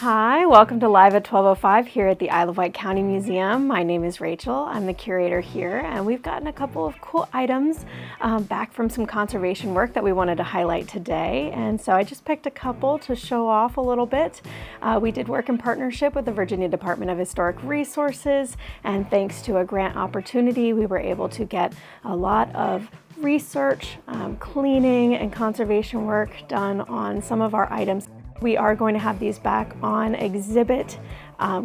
Hi, welcome to Live at 12:05 here at the Isle of Wight County Museum. My name is Rachel. I'm the curator here, and we've gotten a couple of cool items back from some conservation work that we wanted to highlight today. And so I just picked a couple to show off a little bit. We did work in partnership with the Virginia Department of Historic Resources, and thanks to a grant opportunity, we were able to get a lot of research, cleaning, and conservation work done on some of our items. We are going to have these back on exhibit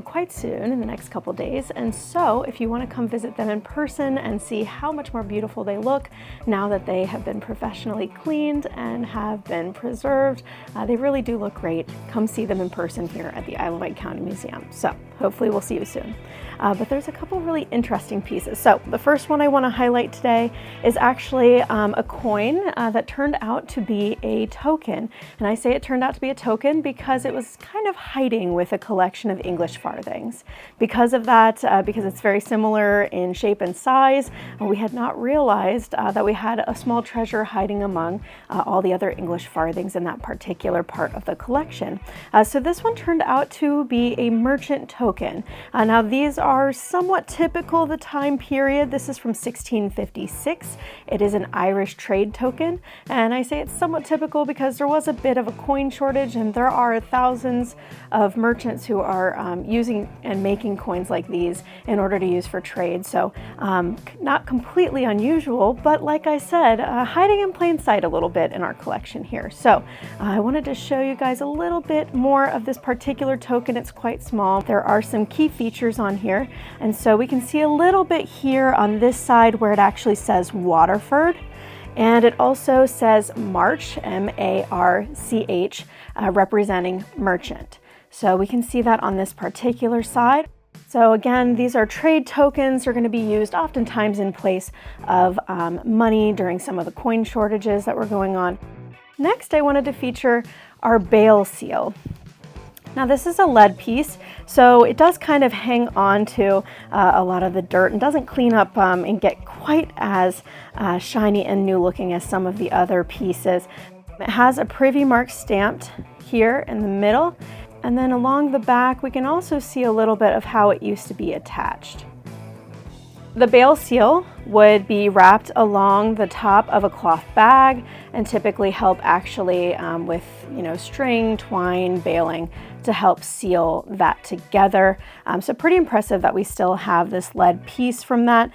quite soon in the next couple days, and so if you want to come visit them in person and see how much more beautiful they look now that they have been professionally cleaned and have been preserved, they really do look great. Come see them in person here at the Isle of Wight County Museum. So hopefully we'll see you soon. But there's a couple really interesting pieces. So the first one I want to highlight today is actually a coin that turned out to be a token. And I say it turned out to be a token because it was kind of hiding with a collection of English farthings. Because of that, because it's very similar in shape and size, we had not realized that we had a small treasure hiding among all the other English farthings in that particular part of the collection. So this one turned out to be a merchant token. Now these are somewhat typical of the time period. This is from 1656. It is an Irish trade token, and I say it's somewhat typical because there was a bit of a coin shortage, and there are thousands of merchants who are using and making coins like these in order to use for trade. So not completely unusual, but like I said, hiding in plain sight a little bit in our collection here. So I wanted to show you guys a little bit more of this particular token. It's quite small. There are some key features on here, and so we can see a little bit here on this side where it actually says Waterford. And it also says March, M-A-R-C-H, representing merchant. So we can see that on this particular side. So again, these are trade tokens. They're going to be used oftentimes in place of money during some of the coin shortages that were going on. Next, I wanted to feature our bale seal. Now this is a lead piece, so it does kind of hang on to a lot of the dirt and doesn't clean up and get quite as shiny and new looking as some of the other pieces. It has a privy mark stamped here in the middle, and then along the back we can also see a little bit of how it used to be attached. The bale seal would be wrapped along the top of a cloth bag and typically help actually with string, twine, baling to help seal that together. So pretty impressive that we still have this lead piece from that.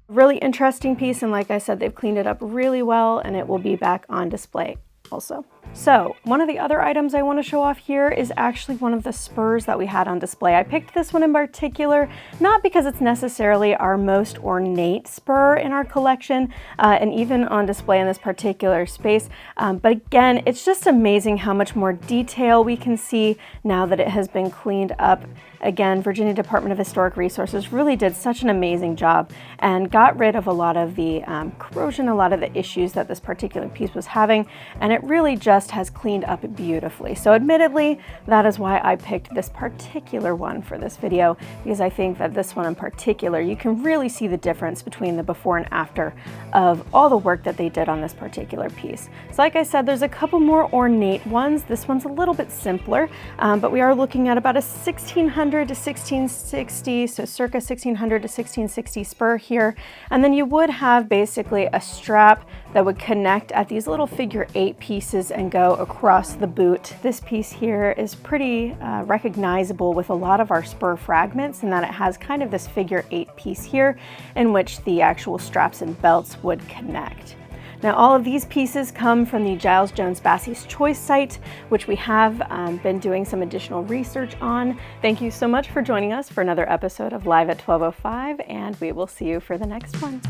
Really interesting piece, and like I said, they've cleaned it up really well, and it will be back on display also. So one of the other items I want to show off here is actually one of the spurs that we had on display. I picked this one in particular, not because it's necessarily our most ornate spur in our collection and even on display in this particular space, but again, it's just amazing how much more detail we can see now that it has been cleaned up. Again, Virginia Department of Historic Resources really did such an amazing job and got rid of a lot of the corrosion, a lot of the issues that this particular piece was having, and it really just has cleaned up beautifully. So admittedly, that is why I picked this particular one for this video, because I think that this one in particular, you can really see the difference between the before and after of all the work that they did on this particular piece. So like I said, there's a couple more ornate ones. This one's a little bit simpler, but we are looking at about a 1600 to 1660, so circa 1600 to 1660 spur here. And then you would have basically a strap that would connect at these little figure 8 pieces and go across the boot. This piece here is pretty recognizable with a lot of our spur fragments in that it has kind of this figure 8 piece here in which the actual straps and belts would connect. Now all of these pieces come from the Giles Jones Basse's Choice site, which we have been doing some additional research on. Thank you so much for joining us for another episode of Live at 12:05, and we will see you for the next one.